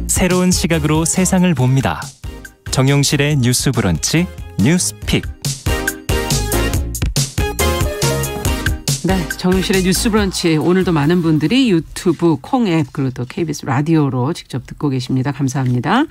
새로운 시각으로 세상을 봅니다. 정용실의 뉴스 브런치 뉴스픽. 네, 정용실의 뉴스 브런치. 오늘도 많은 분들이 유튜브, 콩앱 그리고 또 KBS 라디오로 직접 듣고 계십니다. 감사합니다.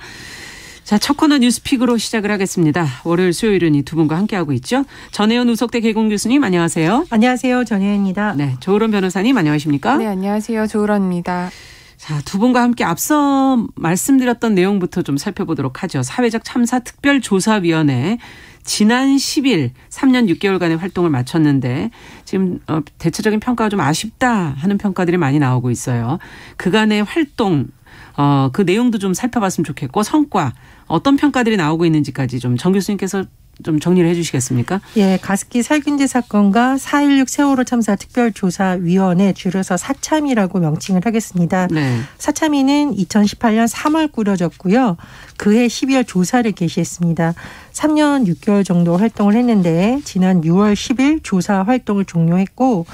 자, 첫 코너 뉴스픽으로 시작을 하겠습니다. 월요일, 수요일은 이 두 분과 함께하고 있죠. 전혜연 우석대 개공 교수님 안녕하세요. 안녕하세요. 전혜연입니다. 네, 조으론 변호사님 안녕하십니까? 네, 안녕하세요. 조으론입니다. 자, 두 분과 함께 앞서 말씀드렸던 내용부터 좀 살펴보도록 하죠. 사회적 참사 특별조사위원회 지난 10일 3년 6개월간의 활동을 마쳤는데 지금 대체적인 평가가 좀 아쉽다 하는 평가들이 많이 나오고 있어요. 그간의 활동 그 내용도 좀 살펴봤으면 좋겠고 성과 어떤 평가들이 나오고 있는지까지 좀 정 교수님께서 좀 정리를 해 주시겠습니까? 예, 가습기 살균제 사건과 4.16 세월호 참사 특별조사위원회 줄여서 사참위라고 명칭을 하겠습니다. 네. 사참위는 2018년 3월 꾸려졌고요. 그해 12월 조사를 개시했습니다. 3년 6개월 정도 활동을 했는데 지난 6월 10일 조사 활동을 종료했고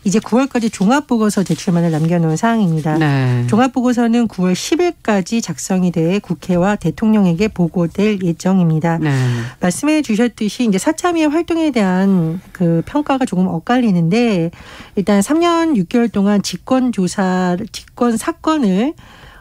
이제 9월까지 종합보고서 제출만을 남겨놓은 사항입니다. 네. 종합보고서는 9월 10일까지 작성이 돼 국회와 대통령에게 보고될 예정입니다. 네. 말씀해 주셨듯이 이제 사참위의 활동에 대한 그 평가가 조금 엇갈리는데 일단 3년 6개월 동안 직권 사건을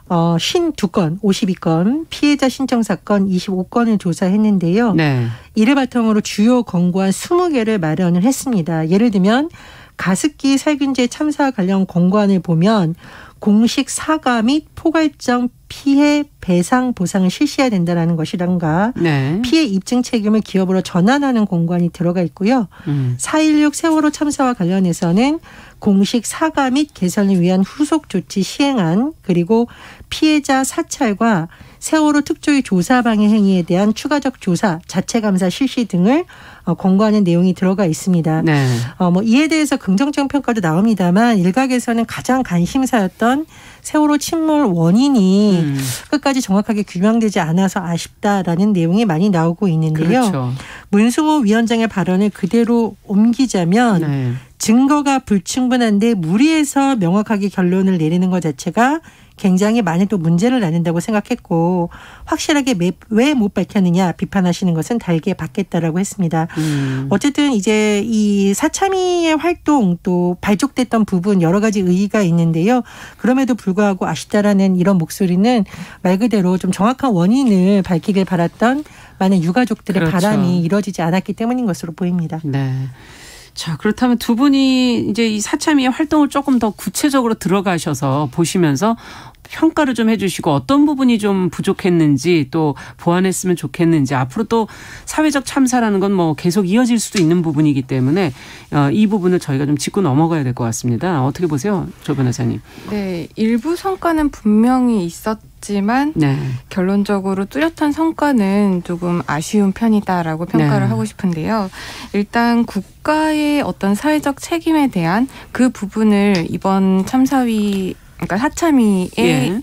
52건, 52건, 피해자 신청 사건 25건을 조사했는데요. 네. 이를 바탕으로 주요 권고안 20개를 마련을 했습니다. 예를 들면 가습기 살균제 참사 관련 권고안을 보면 공식 사과 및 포괄적 피해 배상 보상을 실시해야 된다는 것이란가 네. 피해 입증 책임을 기업으로 전환하는 권고안이 들어가 있고요. 4.16 세월호 참사와 관련해서는 공식 사과 및 개선을 위한 후속 조치 시행안 그리고 피해자 사찰과 세월호 특조위 조사 방해 행위에 대한 추가적 조사, 자체 감사 실시 등을 권고하는 내용이 들어가 있습니다. 네. 이에 대해서 긍정적 평가도 나옵니다만 일각에서는 가장 관심사였던 세월호 침몰 원인이 끝까지 정확하게 규명되지 않아서 아쉽다라는 내용이 많이 나오고 있는데요. 그렇죠. 문승호 위원장의 발언을 그대로 옮기자면 네. 증거가 증거가 불충분한데 무리해서 명확하게 결론을 내리는 것 자체가 굉장히 많은 또 문제를 낳는다고 생각했고 확실하게 왜 못 밝혔느냐 비판하시는 것은 달게 받겠다라고 했습니다. 어쨌든 이제 이 사참위의 활동 또 발족됐던 부분 여러 가지 의의가 있는데요. 그럼에도 불구하고 아쉽다라는 이런 목소리는 말 그대로 좀 정확한 원인을 밝히길 바랐던 많은 유가족들의 그렇죠. 바람이 이루어지지 않았기 때문인 것으로 보입니다. 네. 자, 그렇다면 두 분이 이제 이 사참위의 활동을 조금 더 구체적으로 들어가셔서 보시면서 평가를 좀 해 주시고 어떤 부분이 좀 부족했는지 또 보완했으면 좋겠는지 앞으로 또 사회적 참사라는 건 뭐 계속 이어질 수도 있는 부분이기 때문에 이 부분을 저희가 좀 짚고 넘어가야 될 것 같습니다. 어떻게 보세요? 조 변호사님. 네, 일부 성과는 분명히 있었지만 네. 결론적으로 뚜렷한 성과는 조금 아쉬운 편이다라고 평가를 네. 하고 싶은데요. 일단 국가의 어떤 사회적 책임에 대한 그 부분을 이번 참사위 그러니까 사참위의 예.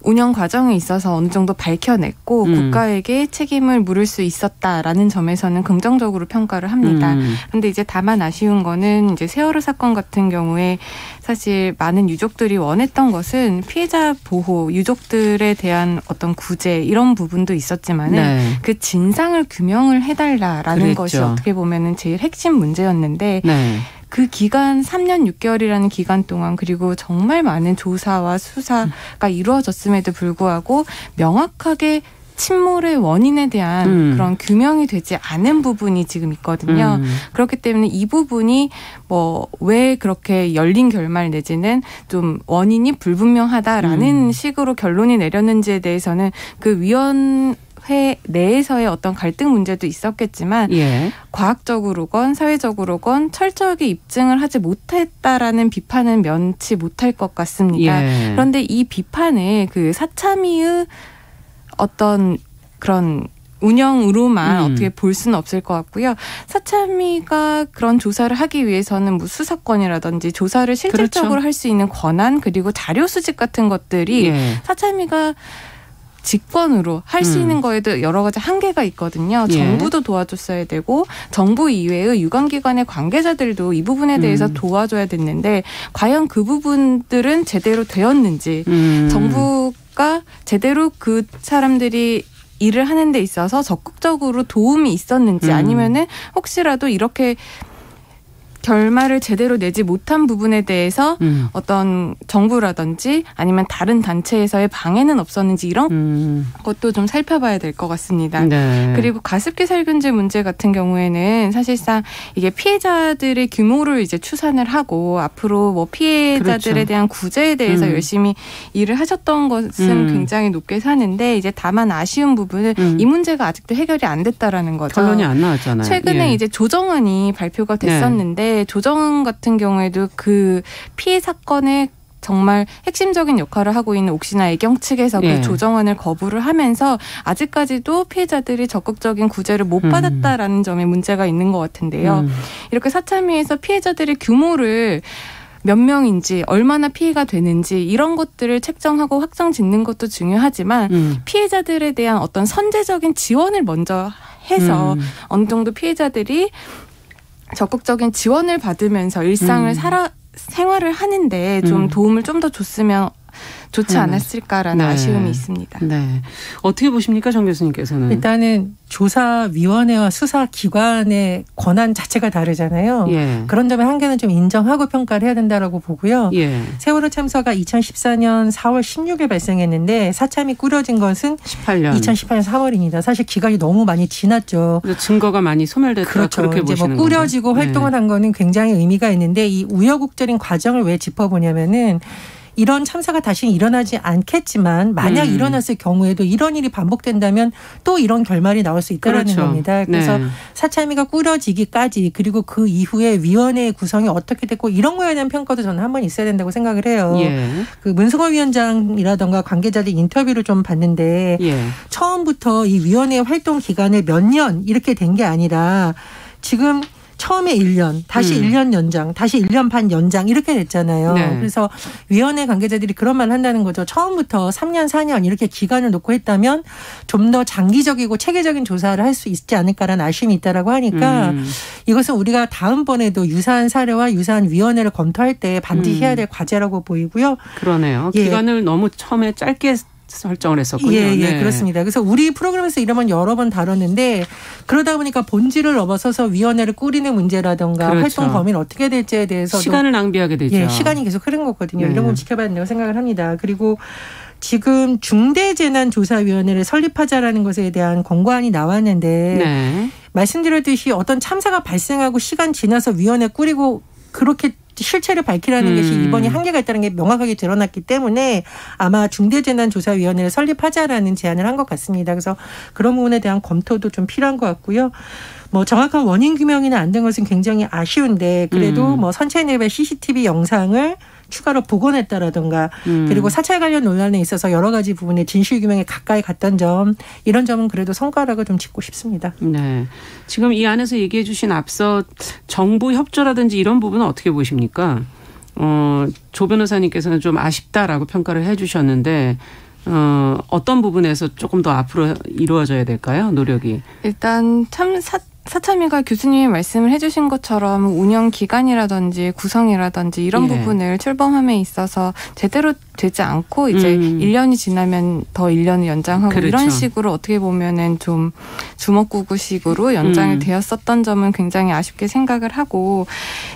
운영 과정에 있어서 어느 정도 밝혀냈고 국가에게 책임을 물을 수 있었다라는 점에서는 긍정적으로 평가를 합니다. 그런데 이제 다만 아쉬운 거는 이제 세월호 사건 같은 경우에 사실 많은 유족들이 원했던 것은 피해자 보호, 유족들에 대한 어떤 구제 이런 부분도 있었지만은 네. 그 진상을 규명을 해달라라는 그랬죠. 것이 어떻게 보면은 제일 핵심 문제였는데 네. 그 기간 3년 6개월이라는 기간 동안 그리고 정말 많은 조사와 수사가 이루어졌음에도 불구하고 명확하게 침몰의 원인에 대한 그런 규명이 되지 않은 부분이 지금 있거든요. 그렇기 때문에 이 부분이 뭐 왜 그렇게 열린 결말 내지는 좀 원인이 불분명하다라는 식으로 결론이 내렸는지에 대해서는 그 위원회 내에서의 어떤 갈등 문제도 있었겠지만 예. 과학적으로건 사회적으로건 철저하게 입증을 하지 못했다라는 비판은 면치 못할 것 같습니다. 예. 그런데 이 비판을 그 사참위의 어떤 그런 운영으로만 어떻게 볼 수는 없을 것 같고요. 사참위가 그런 조사를 하기 위해서는 뭐 수사권이라든지 조사를 실질적으로 그렇죠. 할 수 있는 권한 그리고 자료 수집 같은 것들이 예. 사참위가 직권으로 할 수 있는 거에도 여러 가지 한계가 있거든요. 예. 정부도 도와줬어야 되고 정부 이외의 유관기관의 관계자들도 이 부분에 대해서 도와줘야 됐는데 과연 그 부분들은 제대로 되었는지 정부가 제대로 그 사람들이 일을 하는 데 있어서 적극적으로 도움이 있었는지 아니면은 혹시라도 이렇게 결말을 제대로 내지 못한 부분에 대해서 어떤 정부라든지 아니면 다른 단체에서의 방해는 없었는지 이런 것도 좀 살펴봐야 될 것 같습니다. 네. 그리고 가습기 살균제 문제 같은 경우에는 사실상 이게 피해자들의 규모를 이제 추산을 하고 앞으로 뭐 피해자들에 그렇죠. 대한 구제에 대해서 열심히 일을 하셨던 것은 굉장히 높게 사는데 이제 다만 아쉬운 부분은 이 문제가 아직도 해결이 안 됐다라는 거죠. 결론이 안 나왔잖아요. 최근에 예. 이제 조정안이 발표가 됐었는데 조정안 같은 경우에도 그 피해 사건에 정말 핵심적인 역할을 하고 있는 옥시나 애경 측에서 예. 그 조정안을 거부를 하면서 아직까지도 피해자들이 적극적인 구제를 못 받았다라는 점에 문제가 있는 것 같은데요. 이렇게 사참위에서 피해자들의 규모를 몇 명인지 얼마나 피해가 되는지 이런 것들을 책정하고 확정 짓는 것도 중요하지만 피해자들에 대한 어떤 선제적인 지원을 먼저 해서 어느 정도 피해자들이 적극적인 지원을 받으면서 일상을 생활을 하는데 좀 도움을 좀 더 줬으면 좋지 않았을까라는 네. 아쉬움이 있습니다. 네. 어떻게 보십니까, 정 교수님께서는? 일단은 조사위원회와 수사기관의 권한 자체가 다르잖아요. 예. 그런 점의 한계는 좀 인정하고 평가를 해야 된다라고 보고요. 예. 세월호 참사가 2014년 4월 16일 발생했는데 사참이 꾸려진 것은 18년. 2018년 3월입니다. 사실 기간이 너무 많이 지났죠. 증거가 많이 소멸됐다. 그렇죠. 그렇게 이제 보시는 뭐 꾸려지고 건가요? 활동을 한 거는 굉장히 의미가 있는데 이 우여곡절인 과정을 왜 짚어보냐면은 이런 참사가 다시 일어나지 않겠지만 만약 일어났을 경우에도 이런 일이 반복된다면 또 이런 결말이 나올 수 있다는 그렇죠. 겁니다. 그래서 네. 사참위가 꾸려지기까지 그리고 그 이후에 위원회의 구성이 어떻게 됐고 이런 거에 대한 평가도 저는 한번 있어야 된다고 생각을 해요. 예. 그 문승호 위원장이라던가 관계자들 인터뷰를 좀 봤는데 예. 처음부터 이 위원회 활동 기간을 몇 년 이렇게 된 게 아니라 지금 처음에 1년, 다시 1년 연장, 다시 1년 반 연장 이렇게 됐잖아요. 네. 그래서 위원회 관계자들이 그런 말을 한다는 거죠. 처음부터 3년, 4년 이렇게 기간을 놓고 했다면 좀 더 장기적이고 체계적인 조사를 할 수 있지 않을까라는 아쉬움이 있다라고 하니까 이것은 우리가 다음번에도 유사한 사례와 유사한 위원회를 검토할 때 반드시 해야 될 과제라고 보이고요. 그러네요. 예. 기간을 너무 처음에 짧게 설정을 했었군요. 예, 네. 그렇습니다. 그래서 우리 프로그램에서 이런 건 여러 번 다뤘는데 그러다 보니까 본질을 넘어서서 위원회를 꾸리는 문제라든가 그렇죠. 활동 범위는 어떻게 될지에 대해서 시간을 낭비하게 되죠. 예, 시간이 계속 흐른 거거든요. 네. 이런 건 지켜봐야 된다고 생각을 합니다. 그리고 지금 중대재난조사위원회를 설립하자라는 것에 대한 권고안이 나왔는데 네. 말씀드렸듯이 어떤 참사가 발생하고 시간 지나서 위원회 꾸리고 그렇게 실체를 밝히라는 것이 이번이 한계가 있다는 게 명확하게 드러났기 때문에 아마 중대재난조사위원회를 설립하자라는 제안을 한 것 같습니다. 그래서 그런 부분에 대한 검토도 좀 필요한 것 같고요. 뭐 정확한 원인 규명이나 안 된 것은 굉장히 아쉬운데 그래도 뭐 선체 내부의 CCTV 영상을 추가로 복원했다라든가 그리고 사찰 관련 논란에 있어서 여러 가지 부분에 진실 규명에 가까이 갔던 점 이런 점은 그래도 성과라고 좀 짚고 싶습니다. 네. 지금 이 안에서 얘기해 주신 앞서 정부 협조라든지 이런 부분은 어떻게 보십니까? 조 변호사님께서는 좀 아쉽다라고 평가를 해 주셨는데 어떤 부분에서 조금 더 앞으로 이루어져야 될까요? 노력이. 일단 사참위가 교수님이 말씀을 해주신 것처럼 운영 기간이라든지 구성이라든지 이런 예. 부분을 출범함에 있어서 제대로 되지 않고 이제 1년이 지나면 더 1년을 연장하고 그렇죠. 이런 식으로 어떻게 보면은 좀 주먹구구식으로 연장이 되었었던 점은 굉장히 아쉽게 생각을 하고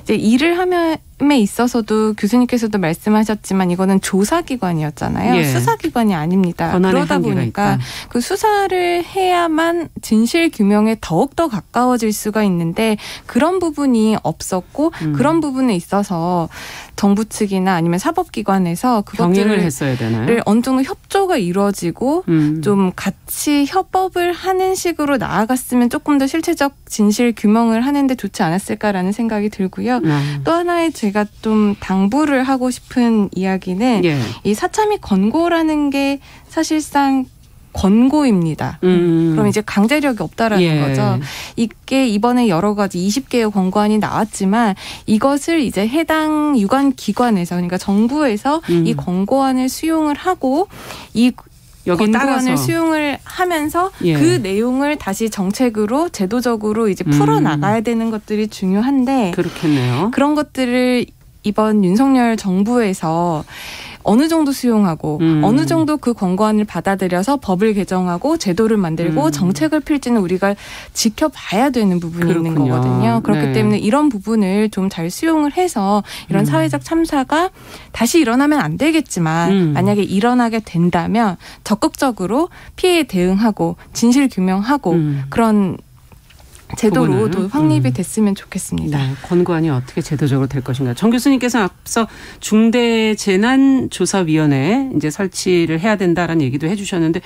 이제 일을 함에 있어서도 교수님께서도 말씀하셨지만 이거는 조사기관이었잖아요. 예. 수사기관이 아닙니다. 권한의 그러다 한계가 보니까 있다. 그 수사를 해야만 진실 규명에 더욱더 가까워질 수가 있는데 그런 부분이 없었고 그런 부분에 있어서 정부 측이나 아니면 사법기관에서 경의를 했어야 되나요? 어느 정도 협조가 이루어지고 좀 같이 협업을 하는 식으로 나아갔으면 조금 더 실체적 진실 규명을 하는데 좋지 않았을까라는 생각이 들고요. 또 하나의 제가 좀 당부를 하고 싶은 이야기는 예. 이 사참위 권고라는 게 사실상 권고입니다. 그럼 이제 강제력이 없다라는 예. 거죠. 이게 이번에 여러 가지 20개의 권고안이 나왔지만 이것을 이제 해당 유관 기관에서 그러니까 정부에서 이 권고안을 수용을 하고 이 여기 권고안을 따라서 수용을 하면서 예. 그 내용을 다시 정책으로 제도적으로 이제 풀어 나가야 되는 것들이 중요한데 그렇겠네요. 그런 것들을 이번 윤석열 정부에서 어느 정도 수용하고 어느 정도 그 권고안을 받아들여서 법을 개정하고 제도를 만들고 정책을 필지는 우리가 지켜봐야 되는 부분이 그렇군요. 있는 거거든요. 그렇기 네. 때문에 이런 부분을 좀 잘 수용을 해서 이런 사회적 참사가 다시 일어나면 안 되겠지만 만약에 일어나게 된다면 적극적으로 피해에 대응하고 진실 규명하고 그런 제도로 도 확립이 됐으면 좋겠습니다. 네, 권고안이 어떻게 제도적으로 될 것인가. 정 교수님께서 앞서 중대재난조사위원회 이제 설치를 해야 된다라는 얘기도 해주셨는데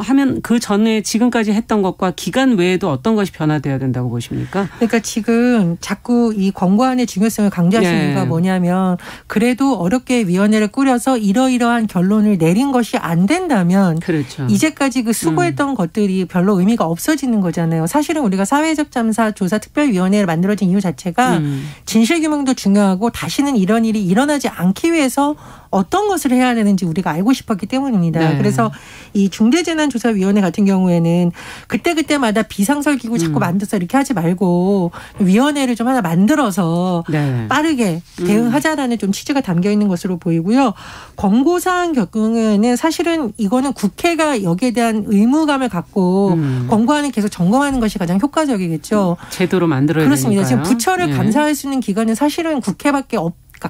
하면 그 전에 지금까지 했던 것과 기간 외에도 어떤 것이 변화돼야 된다고 보십니까? 그러니까 지금 자꾸 이 권고안의 중요성을 강조하시는 네. 이유가 뭐냐면 그래도 어렵게 위원회를 꾸려서 이러이러한 결론을 내린 것이 안 된다면 그렇죠. 이제까지 그 수고했던 것들이 별로 의미가 없어지는 거잖아요. 사실은 우리가 사회적 참사 조사 특별위원회를 만들어진 이유 자체가 진실규명도 중요하고 다시는 이런 일이 일어나지 않기 위해서 어떤 것을 해야 되는지 우리가 알고 싶었기 때문입니다. 네. 그래서 이 중대재난조사위원회 같은 경우에는 그때그때마다 비상설기구 자꾸 만들어서 이렇게 하지 말고 위원회를 좀 하나 만들어서 네. 빠르게 대응하자라는 좀 취지가 담겨 있는 것으로 보이고요. 권고사항 경우에는 사실은 이거는 국회가 여기에 대한 의무감을 갖고 권고안을 계속 점검하는 것이 가장 효과적이겠죠. 제도로 만들어야 그렇습니다. 되니까요. 지금 부처를 예. 감사할 수 있는 기관은 사실은 국회밖에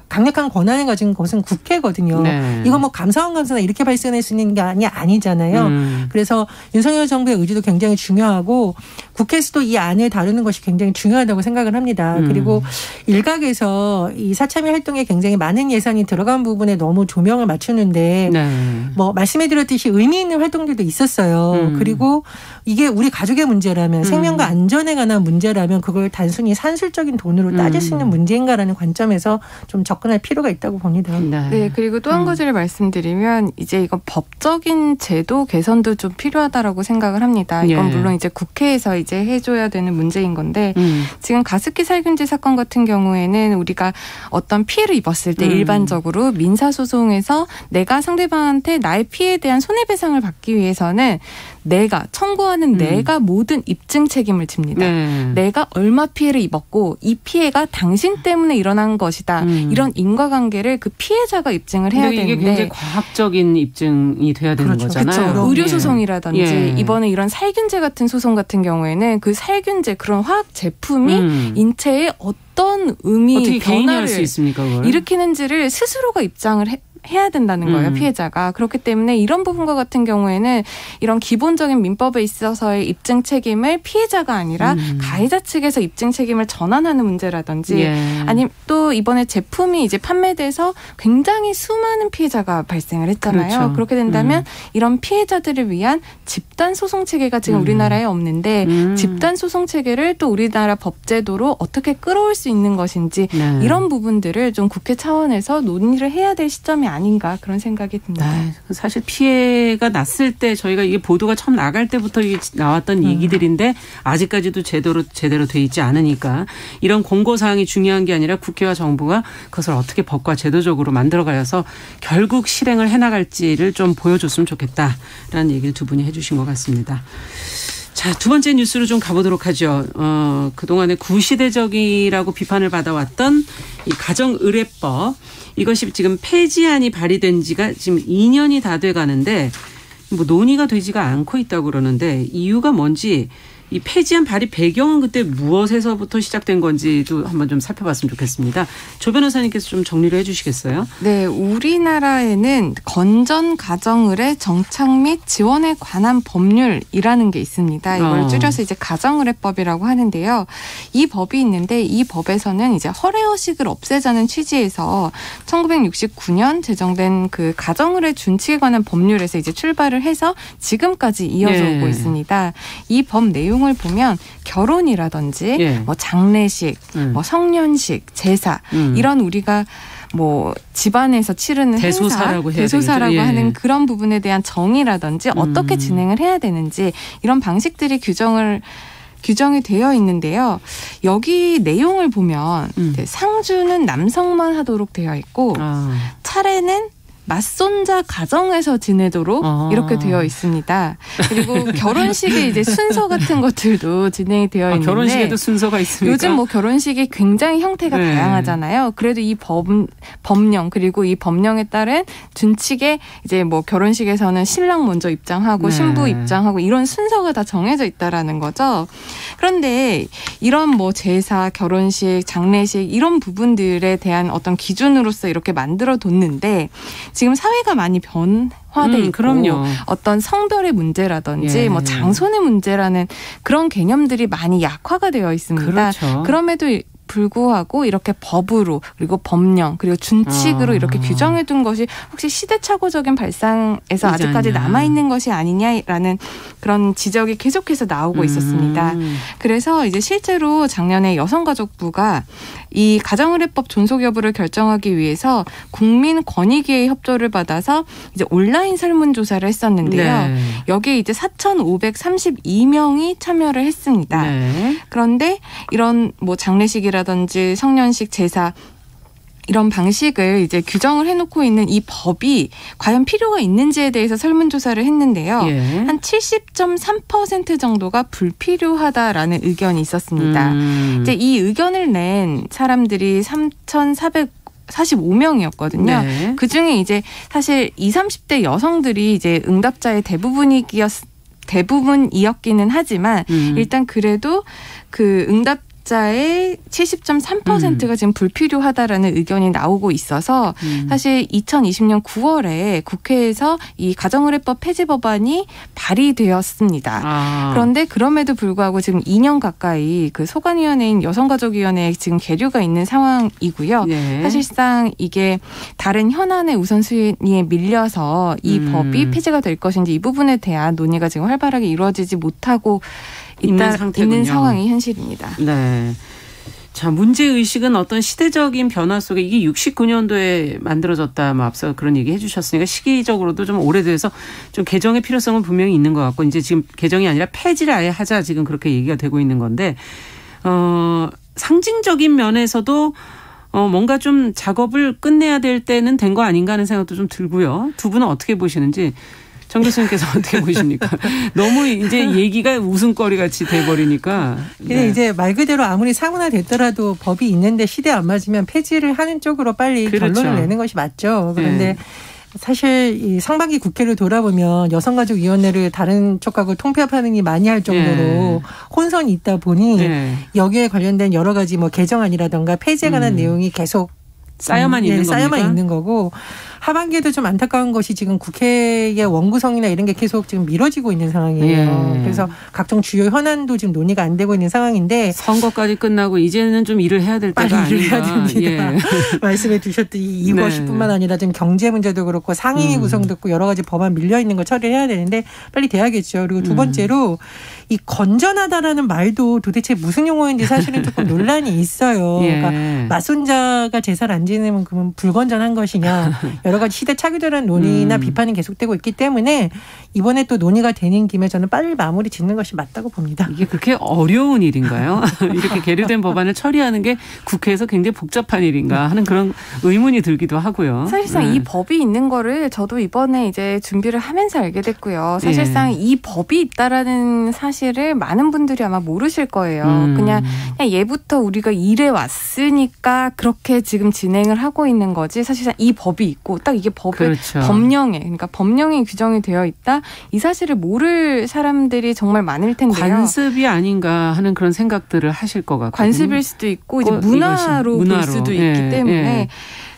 강력한 권한을 가진 것은 국회거든요. 네. 이거 뭐 감사원 감사나 이렇게 발생할 수 있는 게 아니잖아요. 그래서 윤석열 정부의 의지도 굉장히 중요하고 국회에서도 이 안을 다루는 것이 굉장히 중요하다고 생각을 합니다. 그리고 일각에서 이 사참위 활동에 굉장히 많은 예산이 들어간 부분에 너무 조명을 맞추는데 네. 뭐 말씀해드렸듯이 의미 있는 활동들도 있었어요. 그리고 이게 우리 가족의 문제라면 생명과 안전에 관한 문제라면 그걸 단순히 산술적인 돈으로 따질 수 있는 문제인가라는 관점에서 좀 접근할 필요가 있다고 봅니다. 네, 그리고 또 한 가지를 말씀드리면 이제 이건 법적인 제도 개선도 좀 필요하다라고 생각을 합니다. 이건 예. 물론 이제 국회에서 이제 해줘야 되는 문제인 건데 지금 가습기 살균제 사건 같은 경우에는 우리가 어떤 피해를 입었을 때 일반적으로 민사소송에서 내가 상대방한테 나의 피해에 대한 손해배상을 받기 위해서는 내가 청구하는 내가 모든 입증 책임을 집니다. 네. 내가 얼마 피해를 입었고 이 피해가 당신 때문에 일어난 것이다. 이런 인과관계를 그 피해자가 입증을 해야 근데 이게 되는데 굉장히 과학적인 입증이 돼야 되는 그렇죠. 거잖아요. 그렇죠. 의료소송이라든지 예. 이번에 이런 살균제 같은 소송 같은 경우에는 그 살균제 그런 화학 제품이 인체에 어떤 의미 어떻게 개인이 할 변화를 수 있습니까? 그걸? 일으키는지를 스스로가 입장을 해야 된다는 거예요. 피해자가. 그렇기 때문에 이런 부분과 같은 경우에는 이런 기본적인 민법에 있어서의 입증 책임을 피해자가 아니라 가해자 측에서 입증 책임을 전환하는 문제라든지 예. 아니면 또 이번에 제품이 이제 판매돼서 굉장히 수많은 피해자가 발생을 했잖아요. 그렇죠. 그렇게 된다면 이런 피해자들을 위한 집단 소송 체계가 지금 우리나라에 없는데 집단 소송 체계를 또 우리나라 법제도로 어떻게 끌어올 수 있는 것인지 네. 이런 부분들을 좀 국회 차원에서 논의를 해야 될 시점이 아닌가 그런 생각이 듭니다. 사실 피해가 났을 때 저희가 이게 보도가 처음 나갈 때부터 이게 나왔던 얘기들인데 아직까지도 제대로 돼 있지 않으니까 이런 공고사항이 중요한 게 아니라 국회와 정부가 그것을 어떻게 법과 제도적으로 만들어가서 결국 실행을 해나갈지를 좀 보여줬으면 좋겠다라는 얘기를 두 분이 해주신 것 같습니다. 자, 두 번째 뉴스로 좀 가보도록 하죠. 그동안에 구시대적이라고 비판을 받아왔던 이 가정의뢰법. 이것이 지금 폐지안이 발의된 지가 지금 2년이 다 돼 가는데 뭐 논의가 되지가 않고 있다고 그러는데 이유가 뭔지 이 폐지안 발의 배경은 그때 무엇에서부터 시작된 건지도 한번 좀 살펴봤으면 좋겠습니다. 조 변호사님께서 좀 정리를 해 주시겠어요? 네, 우리나라에는 건전 가정의뢰 정착 및 지원에 관한 법률이라는 게 있습니다. 이걸 줄여서 이제 가정의뢰법이라고 하는데요. 이 법이 있는데 이 법에서는 이제 허례허식을 없애자는 취지에서 1969년 제정된 그 가정의뢰 준칙에 관한 법률에서 이제 출발을 해서 지금까지 이어져 오고 있습니다. 이 법 내용을 보면 결혼이라든지 뭐 장례식, 뭐 성년식, 제사 이런 우리가 뭐 집안에서 치르는 대소사라고 행사, 대소사라고 하는 그런 부분에 대한 정의라든지 어떻게 진행을 해야 되는지 이런 방식들이 규정이 되어 있는데요. 여기 내용을 보면 상주는 남성만 하도록 되어 있고 차례는 맞손자 가정에서 지내도록 이렇게 되어 있습니다. 그리고 결혼식에 이제 순서 같은 것들도 진행이 되어 있는데 결혼식에도 순서가 있습니까? 요즘 뭐 결혼식이 굉장히 형태가 네. 다양하잖아요. 그래도 이 법령 그리고 이 법령에 따른 준칙에 이제 뭐 결혼식에서는 신랑 먼저 입장하고 네. 신부 입장하고 이런 순서가 다 정해져 있다라는 거죠. 그런데 이런 뭐 제사, 결혼식, 장례식 이런 부분들에 대한 어떤 기준으로서 이렇게 만들어 뒀는데 지금 사회가 많이 변화돼 있고 그럼요. 어떤 성별의 문제라든지 예. 뭐 장손의 문제라는 그런 개념들이 많이 약화가 되어 있습니다. 그렇죠. 그럼에도 불구하고 이렇게 법으로 그리고 법령 그리고 준칙으로 이렇게 규정해 둔 것이 혹시 시대착오적인 발상에서 아직까지 남아있는 것이 아니냐라는 그런 지적이 계속해서 나오고 있었습니다. 그래서 이제 실제로 작년에 여성가족부가 이 가정의례법 존속 여부를 결정하기 위해서 국민권익위의 협조를 받아서 이제 온라인 설문조사를 했었는데요. 네. 여기에 이제 4,532명이 참여를 했습니다. 네. 그런데 이런 뭐 장례식이라든지 성년식 제사 이런 방식을 이제 규정을 해놓고 있는 이 법이 과연 필요가 있는지에 대해서 설문조사를 했는데요. 예. 한 70.3% 정도가 불필요하다라는 의견이 있었습니다. 이제 이 의견을 낸 사람들이 3,445명이었거든요. 네. 그중에 이제 사실 20, 30대 여성들이 이제 응답자의 대부분이었기는 하지만 일단 그래도 그 응답자의 70.3%가 지금 불필요하다라는 의견이 나오고 있어서 사실 2020년 9월에 국회에서 이 가정의례법 폐지 법안이 발의되었습니다. 그런데 그럼에도 불구하고 지금 2년 가까이 그 소관위원회인 여성가족위원회에 지금 계류가 있는 상황이고요. 네. 사실상 이게 다른 현안의 우선순위에 밀려서 이 법이 폐지가 될 것인지 이 부분에 대한 논의가 지금 활발하게 이루어지지 못하고 있는 상황이 현실입니다. 네. 자, 문제의식은 어떤 시대적인 변화 속에 이게 69년도에 만들어졌다. 뭐 앞서 그런 얘기 해 주셨으니까 시기적으로도 좀 오래돼서 좀 개정의 필요성은 분명히 있는 것 같고 이제 지금 개정이 아니라 폐지를 아예 하자 지금 그렇게 얘기가 되고 있는 건데 상징적인 면에서도 뭔가 좀 작업을 끝내야 될 때는 된 거 아닌가 하는 생각도 좀 들고요. 두 분은 어떻게 보시는지 정 교수님께서 어떻게 보십니까? 너무 이제 얘기가 웃음거리 같이 돼버리니까. 근데 네. 이제 말 그대로 아무리 사문화됐더라도 법이 있는데 시대 안 맞으면 폐지를 하는 쪽으로 빨리 그렇죠. 결론을 내는 것이 맞죠. 그런데 네. 사실 이 상반기 국회를 돌아보면 여성가족위원회를 다른 쪽하고 통폐합하는 게 많이 할 정도로 네. 혼선이 있다 보니 네. 여기에 관련된 여러 가지 뭐 개정안이라든가 폐지에 관한 내용이 계속 쌓여만 있는 겁니까? 쌓여만 있는 거고 하반기에도 좀 안타까운 것이 지금 국회의 원구성이나 이런 게 계속 지금 미뤄지고 있는 상황이에요. 예. 그래서 각종 주요 현안도 지금 논의가 안 되고 있는 상황인데 선거까지 끝나고 이제는 좀 일을 해야 될 때가 빨리 일을 아닌가. 해야 됩니다. 예. 말씀해 주셨듯이 이것뿐만 아니라 지금 경제 문제도 그렇고 상임위 구성도 있고 여러 가지 법안 밀려 있는 거 처리해야 되는데 빨리 돼야겠죠. 그리고 두 번째로 이 건전하다라는 말도 도대체 무슨 용어인지 사실은 조금 논란이 있어요. 예. 그러니까 맞손자가 제사를 안 지내면 그러면 불건전한 것이냐. 여러 가지 시대착오적인 논의나 비판이 계속되고 있기 때문에 이번에 또 논의가 되는 김에 저는 빨리 마무리 짓는 것이 맞다고 봅니다. 이게 그렇게 어려운 일인가요? 이렇게 계류된 법안을 처리하는 게 국회에서 굉장히 복잡한 일인가 하는 그런 의문이 들기도 하고요. 사실상 네. 이 법이 있는 거를 저도 이번에 이제 준비를 하면서 알게 됐고요. 사실상 이 법이 있다라는 사실을 많은 분들이 아마 모르실 거예요. 그냥 예부터 우리가 이래 왔으니까 그렇게 지금 진행을 하고 있는 거지. 사실상 이 법이 있고 딱 이게 법의 그렇죠. 법령에 그러니까 법령에 규정이 되어 있다. 이 사실을 모를 사람들이 정말 많을 텐데요. 관습이 아닌가 하는 그런 생각들을 하실 것 같거든요. 관습일 수도 있고 이제 문화로 볼 수도 있기 때문에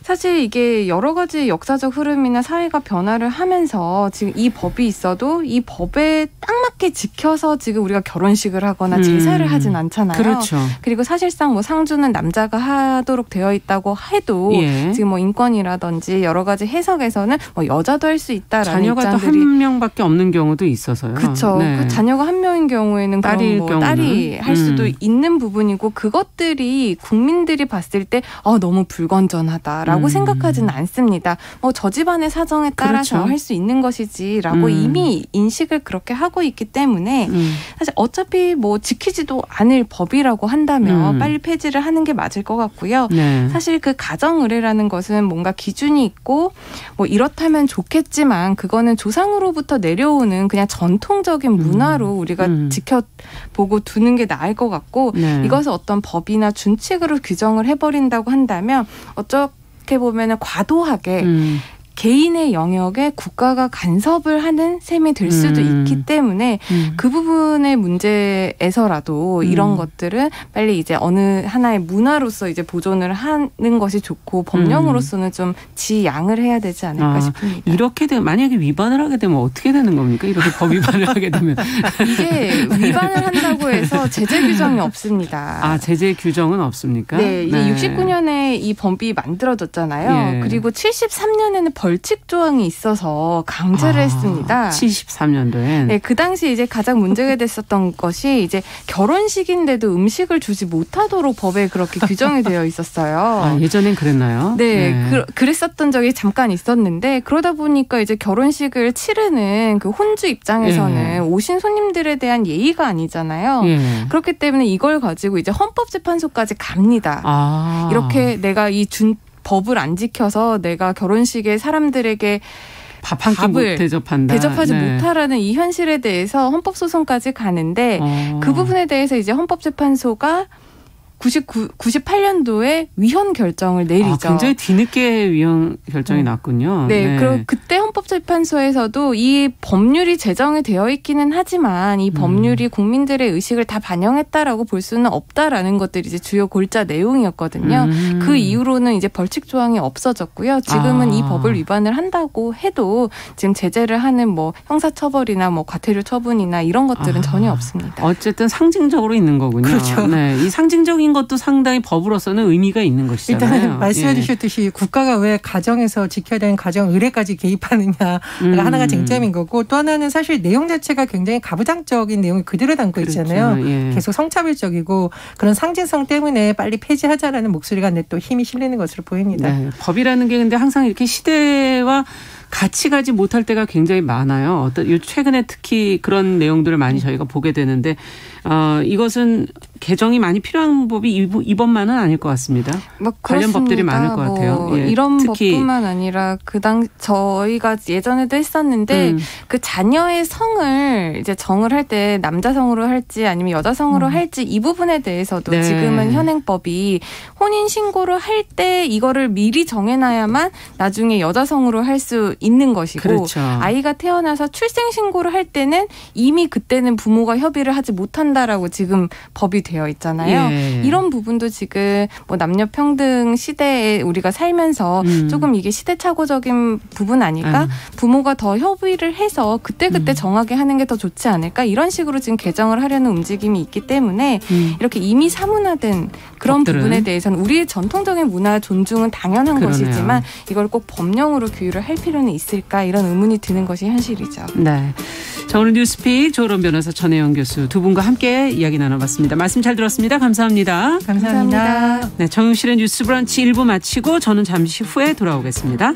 사실 이게 여러 가지 역사적 흐름이나 사회가 변화를 하면서 지금 이 법이 있어도 이 법에 딱 맞게 지켜서 지금 우리가 결혼식을 하거나 제사를 하진 않잖아요. 그렇죠. 그리고 사실상 뭐 상주는 남자가 하도록 되어 있다고 해도 지금 뭐 인권이라든지 여러 가지 해석에서는 뭐 여자도 할 수 있다라는 자녀가 또 입장들이 한 명밖에 없는 경우도 있어서요. 그렇죠. 네. 그 자녀가 한 명인 같은 경우에는 딸일 그럼 딸이 할 수도 있는 부분이고 그것들이 국민들이 봤을 때 너무 불건전하다라고 생각하지는 않습니다. 저 집안의 사정에 따라서 그렇죠. 할 수 있는 것이지라고 이미 인식을 그렇게 하고 있기 때문에 사실 어차피 지키지도 않을 법이라고 한다면 빨리 폐지를 하는 게 맞을 것 같고요. 네. 사실 그 가정의례라는 것은 뭔가 기준이 있고 이렇다면 좋겠지만 그거는 조상으로부터 내려오는 그냥 전통적인 문화로 우리가 지켜보고 두는 게 나을 것 같고 네. 이것을 어떤 법이나 준칙으로 규정을 해버린다고 한다면 어떻게 보면 과도하게 개인의 영역에 국가가 간섭을 하는 셈이 될 수도 있기 때문에 그 부분의 문제에서라도 이런 것들은 빨리 이제 어느 하나의 문화로서 이제 보존을 하는 것이 좋고 법령으로서는 좀 지양을 해야 되지 않을까 싶습니다. 이렇게 되면 만약에 위반을 하게 되면 어떻게 되는 겁니까? 이렇게 법 위반을 하게 되면. 이게 위반을 한다고 해서 제재 규정이 없습니다. 제재 규정은 없습니까? 네, 이제 69년에 이 법이 만들어졌잖아요. 예. 그리고 73년에는 벌칙 조항이 있어서 강제를 했습니다. 73년도엔. 네, 그 당시 이제 가장 문제가 됐었던 것이 이제 결혼식인데도 음식을 주지 못하도록 법에 그렇게 규정이 되어 있었어요. 예전엔 그랬나요? 네, 그랬었던 적이 잠깐 있었는데 그러다 보니까 이제 결혼식을 치르는 그 혼주 입장에서는 오신 손님들에 대한 예의가 아니잖아요. 그렇기 때문에 이걸 가지고 이제 헌법재판소까지 갑니다. 이렇게 내가 법을 안 지켜서 내가 결혼식에 사람들에게 밥 한 끼 못 대접한다. 대접하지 못하라는 이 현실에 대해서 헌법소송까지 가는데 그 부분에 대해서 이제 헌법재판소가 98년도에 위헌 결정을 내리죠. 굉장히 뒤늦게 위헌 결정이 났군요. 네, 그리고 그때 헌법재판소에서도 이 법률이 제정이 되어 있기는 하지만 이 법률이 국민들의 의식을 다 반영했다라고 볼 수는 없다라는 것들이 이제 주요 골자 내용이었거든요. 그 이후로는 이제 벌칙 조항이 없어졌고요. 지금은 이 법을 위반을 한다고 해도 지금 제재를 하는 형사처벌이나 과태료 처분이나 이런 것들은 전혀 없습니다. 어쨌든 상징적으로 있는 거군요. 그렇죠. 네, 이 상징적인 것도 상당히 법으로서는 의미가 있는 것이잖아요. 일단 말씀해 주셨듯이 국가가 왜 가정에서 지켜야 되는 가정 의례까지 개입하느냐가 하나가 쟁점인 거고 또 하나는 사실 내용 자체가 굉장히 가부장적인 내용을 그대로 담고 있잖아요. 계속 성차별적이고 그런 상징성 때문에 빨리 폐지하자라는 목소리가 또 힘이 실리는 것으로 보입니다. 네, 법이라는 게 근데 항상 이렇게 시대와 같이 가지 못할 때가 굉장히 많아요. 최근에 특히 그런 내용들을 많이 저희가 보게 되는데 이것은 개정이 많이 필요한 법이 이번만은 아닐 것 같습니다. 관련 법들이 많을 것 같아요. 이런 법뿐만 아니라 저희가 예전에도 했었는데 그 자녀의 성을 이제 정을 할 때 남자 성으로 할지 아니면 여자 성으로 할지 이 부분에 대해서도 지금은 현행법이 혼인 신고를 할 때 이거를 미리 정해놔야만 나중에 여자 성으로 할 수 있는 것이고 그렇죠. 아이가 태어나서 출생 신고를 할 때는 이미 그때는 부모가 협의를 하지 못한다라고 지금 법이 되어 있잖아요. 이런 부분도 지금 남녀 평등 시대에 우리가 살면서 조금 이게 시대착오적인 부분 아닐까? 부모가 더 협의를 해서 그때그때 정하게 하는 게 더 좋지 않을까? 이런 식으로 지금 개정을 하려는 움직임이 있기 때문에 이렇게 이미 사문화된 그런 법들은. 부분에 대해서는 우리의 전통적인 문화 존중은 당연한 것이지만 이걸 꼭 법령으로 규율을 할 필요는 있을까? 이런 의문이 드는 것이 현실이죠. 네. 자, 오늘 뉴스픽 조론 변호사 전혜영 교수 두 분과 함께 이야기 나눠봤습니다. 말씀 잘 들었습니다. 감사합니다. 감사합니다. 네, 정용실의 뉴스 브런치 1부 마치고 저는 잠시 후에 돌아오겠습니다.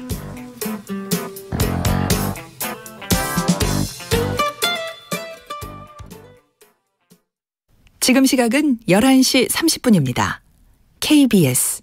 지금 시각은 11시 30분입니다. KBS